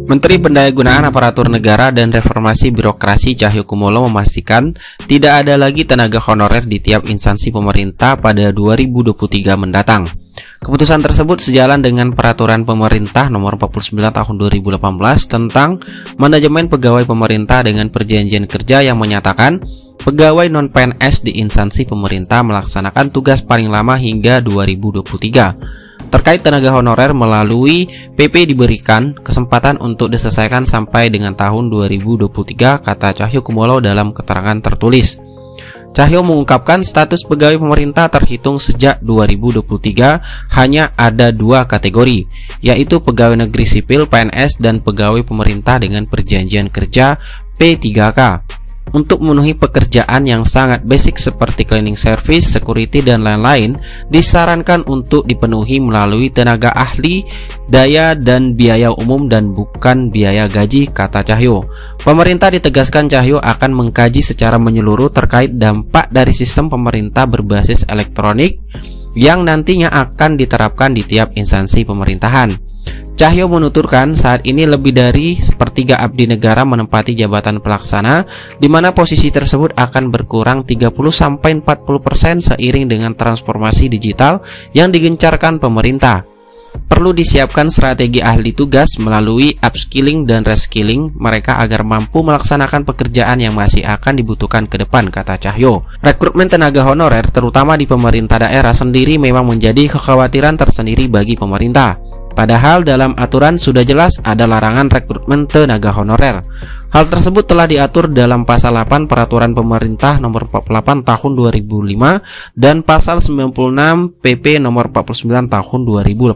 Menteri Pendayagunaan Aparatur Negara dan Reformasi Birokrasi Cahyokumolo memastikan tidak ada lagi tenaga honorer di tiap instansi pemerintah pada 2023 mendatang. Keputusan tersebut sejalan dengan Peraturan Pemerintah Nomor 49 Tahun 2018 tentang Manajemen Pegawai Pemerintah dengan Perjanjian Kerja yang menyatakan pegawai non-PNS di instansi pemerintah melaksanakan tugas paling lama hingga 2023. Terkait tenaga honorer melalui PP diberikan kesempatan untuk diselesaikan sampai dengan tahun 2023, kata Cahyokumolo dalam keterangan tertulis. Cahyo mengungkapkan status pegawai pemerintah terhitung sejak 2023 hanya ada dua kategori, yaitu pegawai negeri sipil PNS dan pegawai pemerintah dengan perjanjian kerja P3K. Untuk memenuhi pekerjaan yang sangat basic seperti cleaning service, security, dan lain-lain, disarankan untuk dipenuhi melalui tenaga ahli, daya dan biaya umum dan bukan biaya gaji, kata Cahyo. Pemerintah ditegaskan Cahyo akan mengkaji secara menyeluruh terkait dampak dari sistem pemerintah berbasis elektronik yang nantinya akan diterapkan di tiap instansi pemerintahan. Cahyo menuturkan saat ini lebih dari sepertiga abdi negara menempati jabatan pelaksana, di mana posisi tersebut akan berkurang 30-40% seiring dengan transformasi digital yang digencarkan pemerintah. Perlu disiapkan strategi ahli tugas melalui upskilling dan reskilling mereka agar mampu melaksanakan pekerjaan yang masih akan dibutuhkan ke depan, kata Cahyo. Rekrutmen tenaga honorer terutama di pemerintah daerah sendiri memang menjadi kekhawatiran tersendiri bagi pemerintah. Padahal dalam aturan sudah jelas ada larangan rekrutmen tenaga honorer. Hal tersebut telah diatur dalam Pasal 8 Peraturan Pemerintah Nomor 48 Tahun 2005 dan Pasal 96 PP Nomor 49 Tahun 2018.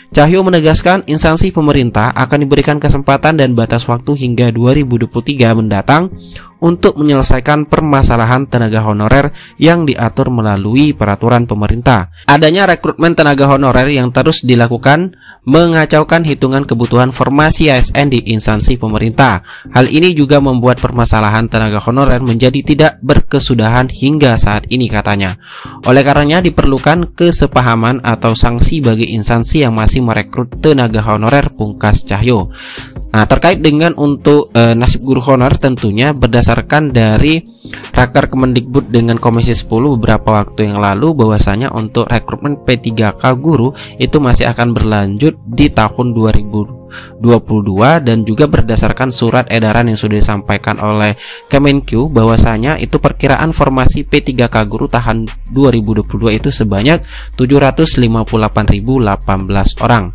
Cahyo menegaskan instansi pemerintah akan diberikan kesempatan dan batas waktu hingga 2023 mendatang untuk menyelesaikan permasalahan tenaga honorer yang diatur melalui peraturan pemerintah. Adanya rekrutmen tenaga honorer yang terus dilakukan mengacaukan hitungan kebutuhan formasi ASN di instansi pemerintah. Hal ini juga membuat permasalahan tenaga honorer menjadi tidak berkesudahan hingga saat ini, katanya. Oleh karenanya diperlukan kesepahaman atau sanksi bagi instansi yang masih merekrut tenaga honorer, pungkas Cahyo. Nah, terkait dengan untuk nasib guru honorer tentunya berdasarkan dari Raker Kemendikbud dengan Komisi 10 beberapa waktu yang lalu bahwasanya untuk rekrutmen P3K guru itu masih akan berlanjut di tahun 2022 dan juga berdasarkan surat edaran yang sudah disampaikan oleh Kemenkyu bahwasanya itu perkiraan formasi P3K guru tahun 2022 itu sebanyak 758.018 orang.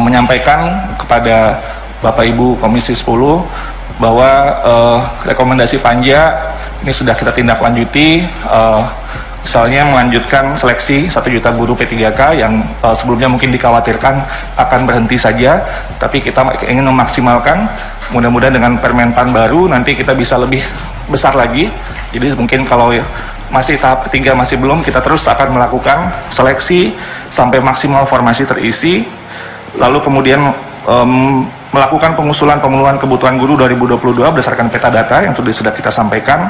Menyampaikan kepada Bapak Ibu Komisi 10 bahwa rekomendasi panja ini sudah kita tindak lanjuti, misalnya melanjutkan seleksi 1 juta guru P3K yang sebelumnya mungkin dikhawatirkan akan berhenti saja, tapi kita ingin memaksimalkan, mudah-mudahan dengan Permenpan baru nanti kita bisa lebih besar lagi. Jadi mungkin kalau masih tahap ketiga masih belum, kita terus akan melakukan seleksi sampai maksimal formasi terisi, lalu kemudian melakukan pengusulan pemenuhan kebutuhan guru 2022 berdasarkan peta data yang sudah kita sampaikan,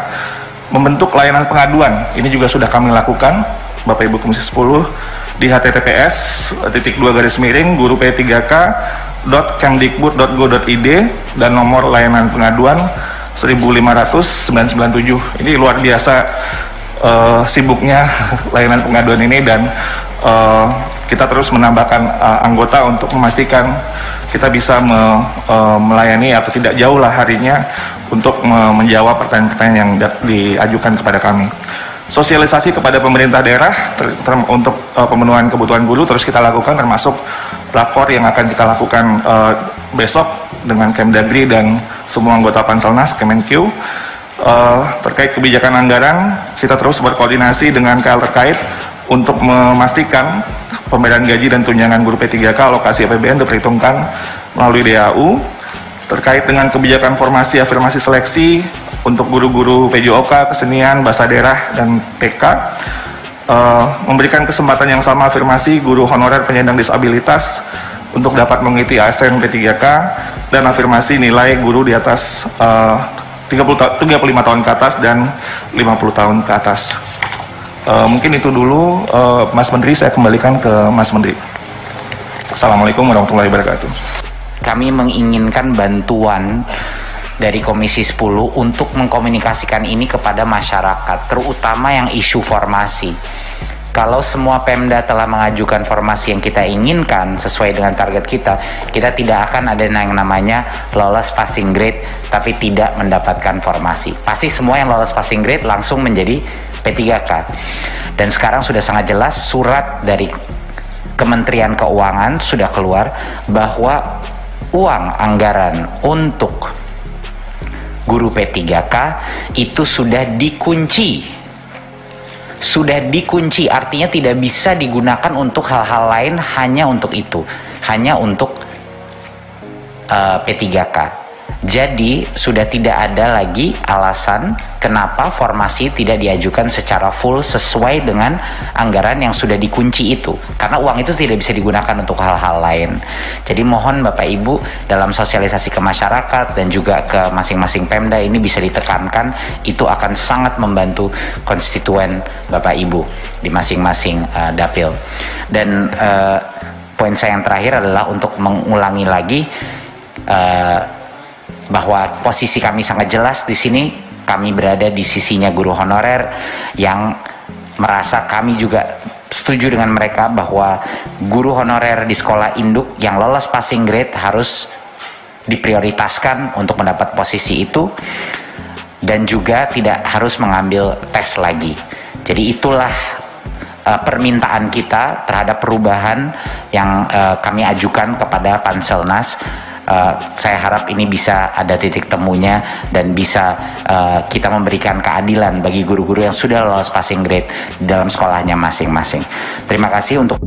membentuk layanan pengaduan. Ini juga sudah kami lakukan, Bapak Ibu Komisi 10, di https://guru p3k.kemdikbud.go.id dan nomor layanan pengaduan 1.500-997. Ini luar biasa sibuknya layanan pengaduan ini, dan kita terus menambahkan anggota untuk memastikan kita bisa melayani atau tidak jauh lah harinya untuk menjawab pertanyaan-pertanyaan yang diajukan kepada kami. Sosialisasi kepada pemerintah daerah untuk pemenuhan kebutuhan guru terus kita lakukan, termasuk pelakor yang akan kita lakukan besok dengan Kemdagri dan semua anggota Panselnas, Kemenkyu. Terkait kebijakan anggaran, kita terus berkoordinasi dengan KL terkait untuk memastikan pembayaran gaji dan tunjangan guru P3K alokasi APBN diperhitungkan melalui DAU. Terkait dengan kebijakan formasi afirmasi seleksi untuk guru-guru PJOK, kesenian, bahasa daerah, dan TK, memberikan kesempatan yang sama afirmasi guru honorer penyandang disabilitas untuk dapat mengikuti ASN P3K, dan afirmasi nilai guru di atas 35 tahun ke atas dan 50 tahun ke atas. Mungkin itu dulu, Mas Menteri, saya kembalikan ke Mas Menteri. Assalamualaikum warahmatullahi wabarakatuh. kami menginginkan bantuan dari Komisi 10 untuk mengkomunikasikan ini kepada masyarakat, terutama yang isu formasi. Kalau semua Pemda telah mengajukan formasi yang kita inginkan sesuai dengan target kita, kita tidak akan ada yang namanya lolos passing grade tapi tidak mendapatkan formasi. Pasti semua yang lolos passing grade langsung menjadi P3K. Dan sekarang sudah sangat jelas surat dari Kementerian Keuangan sudah keluar bahwa uang anggaran untuk guru P3K itu sudah dikunci. Sudah dikunci, artinya tidak bisa digunakan untuk hal-hal lain, hanya untuk itu, hanya untuk P3K. Jadi sudah tidak ada lagi alasan kenapa formasi tidak diajukan secara full sesuai dengan anggaran yang sudah dikunci itu, karena uang itu tidak bisa digunakan untuk hal-hal lain. Jadi mohon Bapak Ibu dalam sosialisasi ke masyarakat dan juga ke masing-masing Pemda ini bisa ditekankan, itu akan sangat membantu konstituen Bapak Ibu di masing-masing dapil. Dan poin saya yang terakhir adalah untuk mengulangi lagi bahwa posisi kami sangat jelas di sini. Kami berada di sisinya guru honorer yang merasa kami juga setuju dengan mereka bahwa guru honorer di sekolah induk yang lolos passing grade harus diprioritaskan untuk mendapat posisi itu dan juga tidak harus mengambil tes lagi. Jadi itulah permintaan kita terhadap perubahan yang kami ajukan kepada Panselnas. Saya harap ini bisa ada titik temunya dan bisa kita memberikan keadilan bagi guru-guru yang sudah lolos passing grade dalam sekolahnya masing-masing. Terima kasih untuk